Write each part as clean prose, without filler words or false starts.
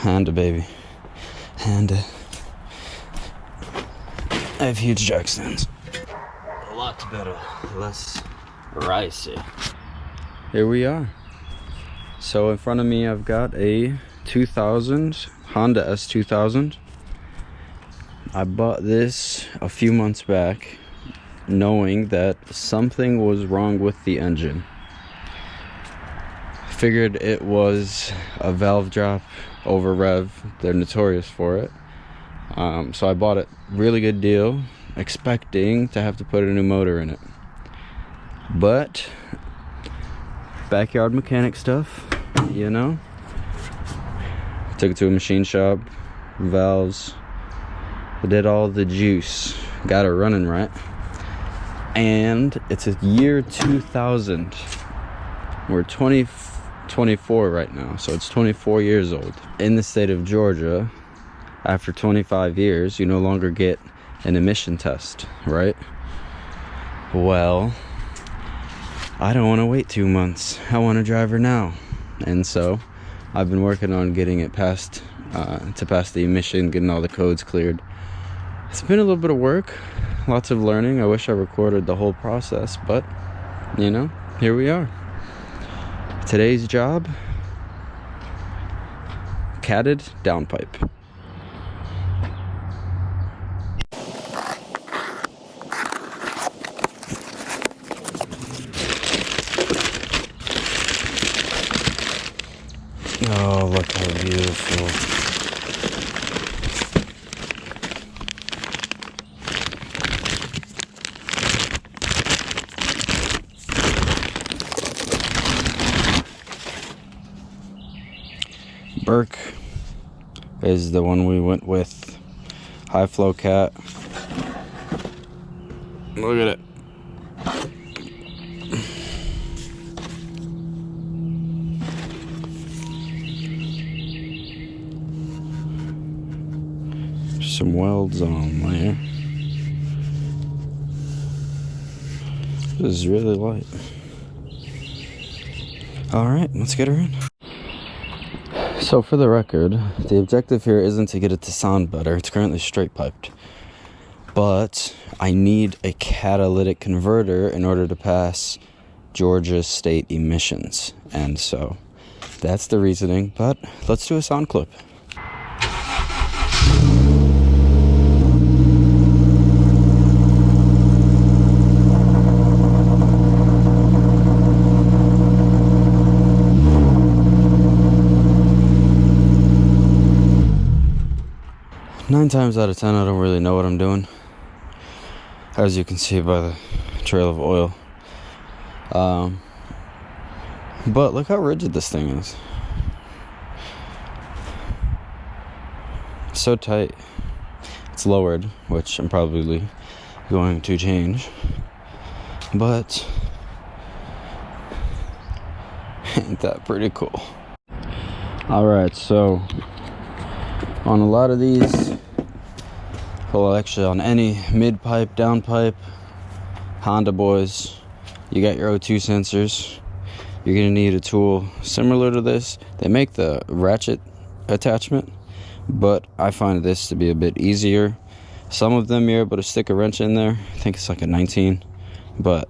Honda, baby. Honda. I have huge jack stands. A lot better, less ricey. Here we are. So in front of me, I've got a 2000 Honda S2000. I bought this a few months back, knowing that something was wrong with the engine. Figured it was a valve drop over rev. They're notorious for it. So I bought it, really good deal, expecting to have to put a new motor in it. But backyard mechanic stuff, you know. Took it to a machine shop, valves, did all the juice, got it running right. And it's a year 2000. We're 24 right now, so it's 24 years old. In the state of Georgia, after 25 years, you no longer get an emission test, right? Well, I don't want to wait 2 months. I want to drive her now. And so I've been working on getting it passed, to pass the emission, getting all the codes cleared. It's been a little bit of work, lots of learning. I wish I recorded the whole process, but you know, here we are. Today's job, catted downpipe. Oh, look how beautiful. Burke is the one we went with. High flow cat. Look at it. Some welds on there. This is really light. Alright, let's get her in. So for the record, the objective here isn't to get it to sound better. It's currently straight piped. But I need a catalytic converter in order to pass Georgia state emissions. And so that's the reasoning. But let's do a sound clip. 9 times out of 10, I don't really know what I'm doing, as you can see by the trail of oil. But look how rigid this thing is. So tight. It's lowered, which I'm probably going to change. But ain't that pretty cool? Alright, so on a lot of these, well, actually on any mid-pipe, down-pipe, Honda boys, you got your O2 sensors. You're going to need a tool similar to this. They make the ratchet attachment, but I find this to be a bit easier. Some of them you're able to stick a wrench in there. I think it's like a 19, but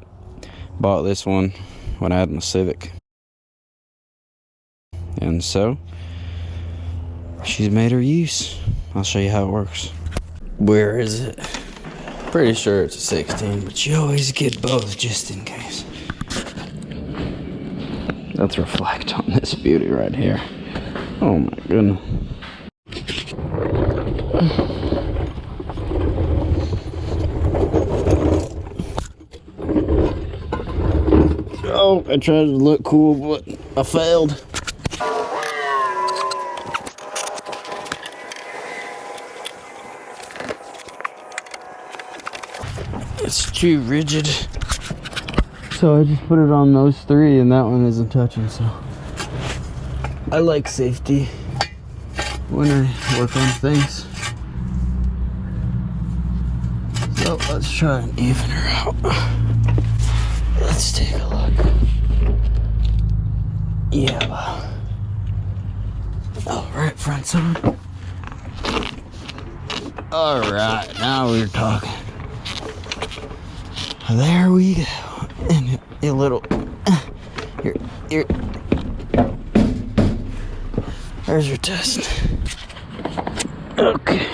bought this one when I had my Civic. And so she's made her use. I'll show you how it works. Where is it? Pretty sure it's a 16, but you always get both just in case. Let's reflect on this beauty right here. Oh my goodness. Oh, I tried to look cool, but I failed. It's too rigid, so I just put it on those 3 and that one isn't touching. So I like safety when I work on things. So let's try and even her out. Let's take a look. Yeah. All right, front side. All right, now we're talking. There we go. And a little. Here. There's your test. Okay.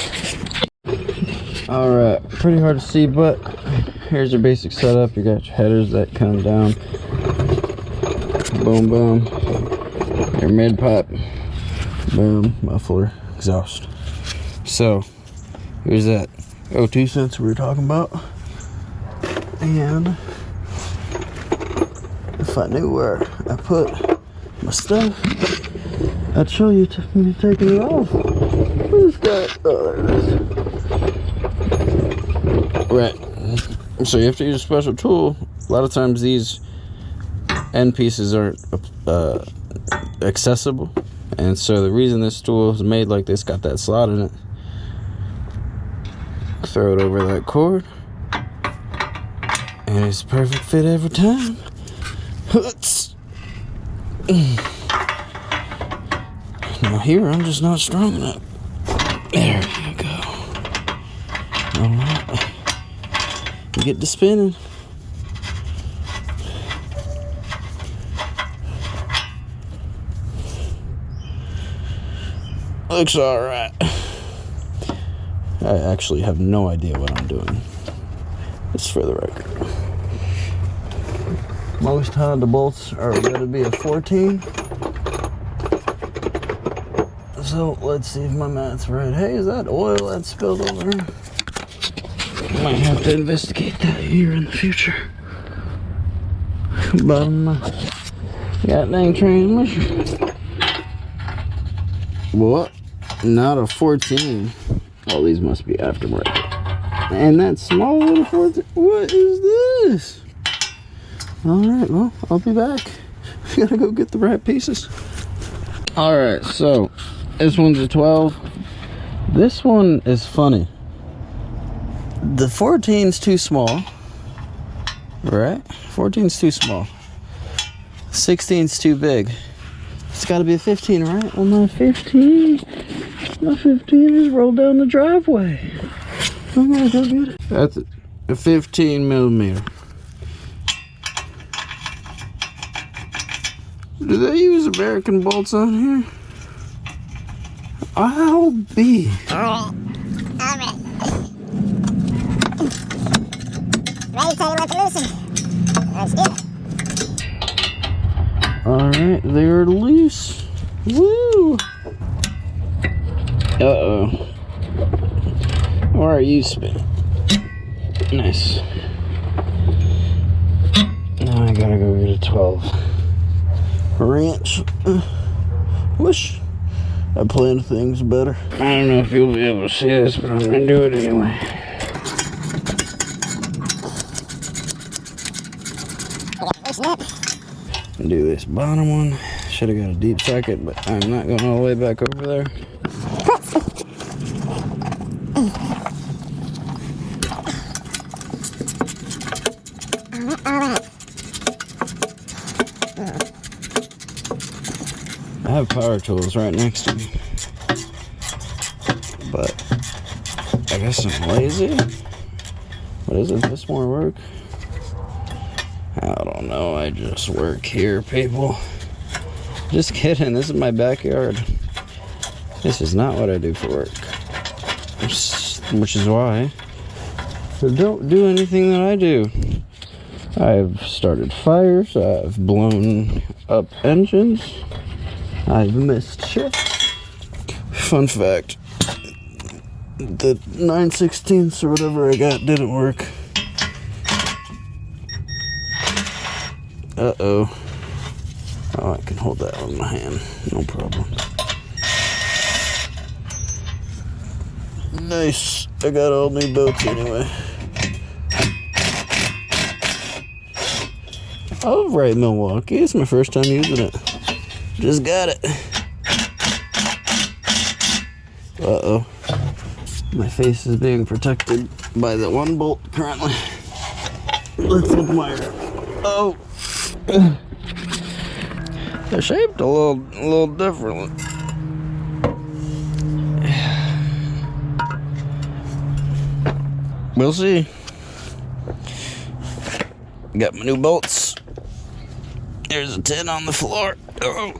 All right, pretty hard to see, but here's your basic setup. You got your headers that come down. Boom, boom. Your mid pipe. Boom, muffler, exhaust. So here's that O2 sensor we were talking about. And if I knew where I put my stuff, I'd show you me taking it off. Where's that? Oh, there it is. Right. So you have to use a special tool. A lot of times these end pieces aren't accessible. And so the reason this tool is made like this, got that slot in it. Throw it over that cord. And it's a perfect fit every time. Now here, I'm just not strong enough. There you go. Alright. Get to spinning. Looks alright. I actually have no idea what I'm doing. Just for the record. Most Honda bolts are going to be a 14. So let's see if my math's right. Hey, is that oil that spilled over here? Might have to investigate that here in the future. Bottom of my goddamn transmission. What? Not a 14. Oh, these must be aftermarket. And that small little 14. What is this? Alright, well, I'll be back. We gotta go get the right pieces. Alright, so this one's a 12. This one is funny. The 14's too small. Right? 14's too small. 16's too big. It's gotta be a 15, right? Well, my 15 is rolled down the driveway. I'm gonna go get it. That's a 15 millimeter. Do they use American bolts on here? I'll be. Alright. Ready to tell you what to loosen. Let's get it. Alright, they're loose. Woo! Uh-oh. Why are you spinning? Nice. Now I gotta go get a 12. Wrench. Wish I planned things better. I don't know if you'll be able to see this, but I'm gonna do it anyway. Do this bottom one. Should have got a deep socket, but I'm not going all the way back over there. I have power tools right next to me, but I guess I'm lazy. What is it? This more work? I don't know. I just work here, people. Just kidding. This is my backyard. This is not what I do for work, which is why I don't do anything that I do. I've started fires. I've blown up engines. I've missed shifts. Fun fact, the 9/16 or whatever I got didn't work. Uh-oh. Oh, I can hold that on my hand. No problem. Nice. I got all new bolts anyway. All right, Milwaukee. It's my first time using it. Just got it. Uh-oh. My face is being protected by the one bolt currently. Let's admire it. Oh. They're shaped a little differently. We'll see. Got my new bolts. There's a 10 on the floor. Oh.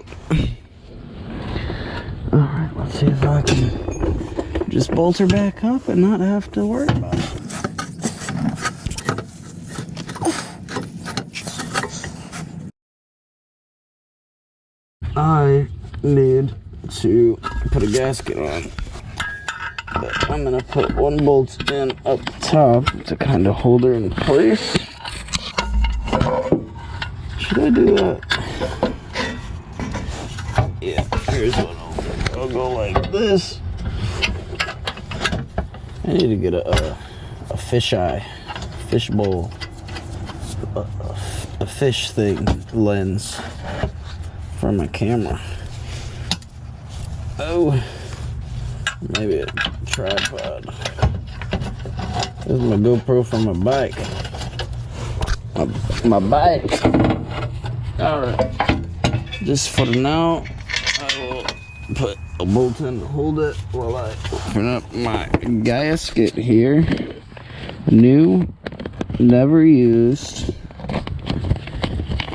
Alright, let's see if I can just bolt her back up and not have to worry about it. I need to put a gasket on, but I'm gonna put one bolt in up top to kind of hold her in place. Should I do that? Yeah, here's what I'll go like this. I need to get a fish bowl, a fish thing lens for my camera. Oh, maybe a tripod. This is my GoPro for my bike. My bike. Alright. Just for now, I will put a bolt in to hold it while I open up my gasket here. New, never used,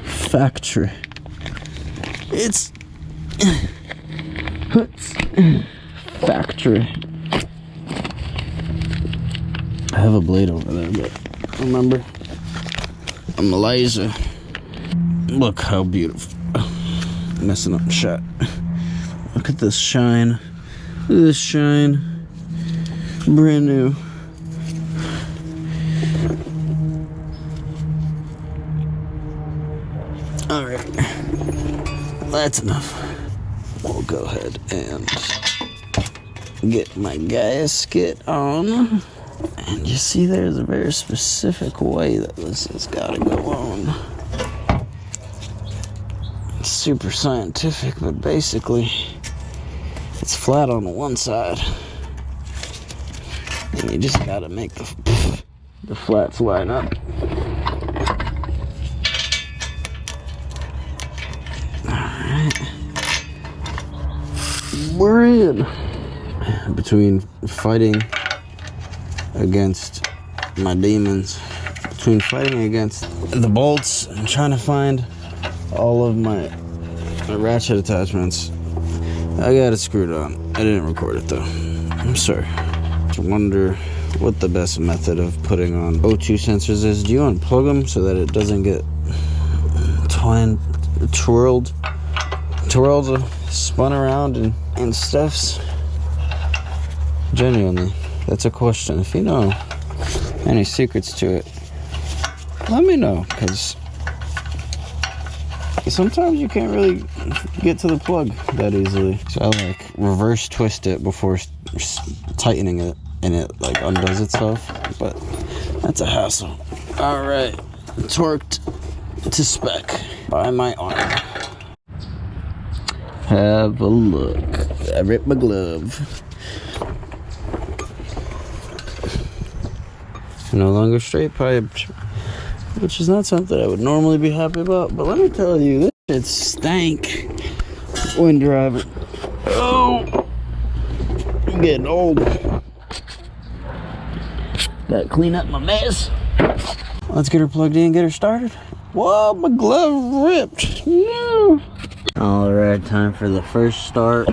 factory. It's factory. I have a blade over there, but remember, I'm a laser. Look how beautiful. Messing up the shot. Look at this shine. Look at this shine. Brand new. Alright. That's enough. We'll go ahead and get my gasket on. And you see there's a very specific way that this has got to go on. It's super scientific, but basically it's flat on one side. And you just got to make the flats line up. We're in. Between fighting against my demons, between fighting against the bolts and trying to find all of my ratchet attachments, I got it screwed on. I didn't record it though. I'm sorry. I wonder what the best method of putting on O2 sensors is. Do you unplug them so that it doesn't get twirled, spun around and stuffs? Genuinely, that's a question. If you know any secrets to it, let me know, because sometimes you can't really get to the plug that easily. So I like reverse twist it before tightening it, and it like undoes itself, but that's a hassle. All right, torqued to spec by my arm. Have a look. I ripped my glove. No longer straight piped, which is not something I would normally be happy about, but let me tell you, this shit stank when driving. Oh, I'm getting old. Gotta clean up my mess. Let's get her plugged in and get her started. Whoa, my glove ripped. No. All right, time for the first start.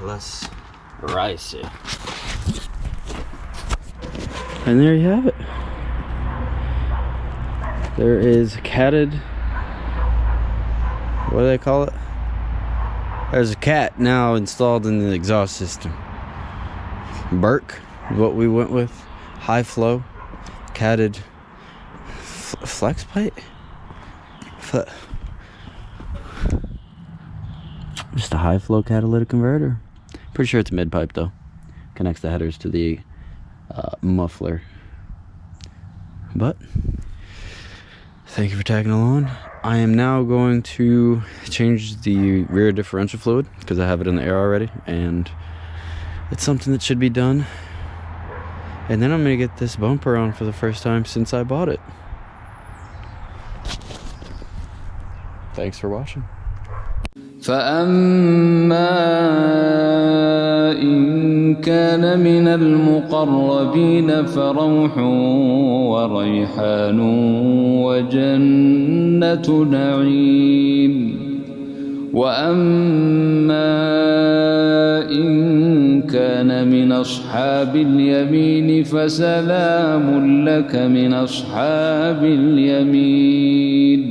Less ricey. And there you have it. There is catted, what do they call it? There's a cat now installed in the exhaust system. Burke is what we went with. High flow, catted flex pipe. Just a high flow catalytic converter. Pretty sure it's a mid pipe though. Connects the headers to the muffler. But thank you for tagging along. I am now going to change the rear differential fluid because I have it in the air already, and it's something that should be done And then I'm gonna get this bumper on for the first time since I bought it. Thanks for watching. فأما إن كان من المقربين فروح وريحان وجنة نعيم وأما إن كان من أصحاب اليمين فسلام لك من أصحاب اليمين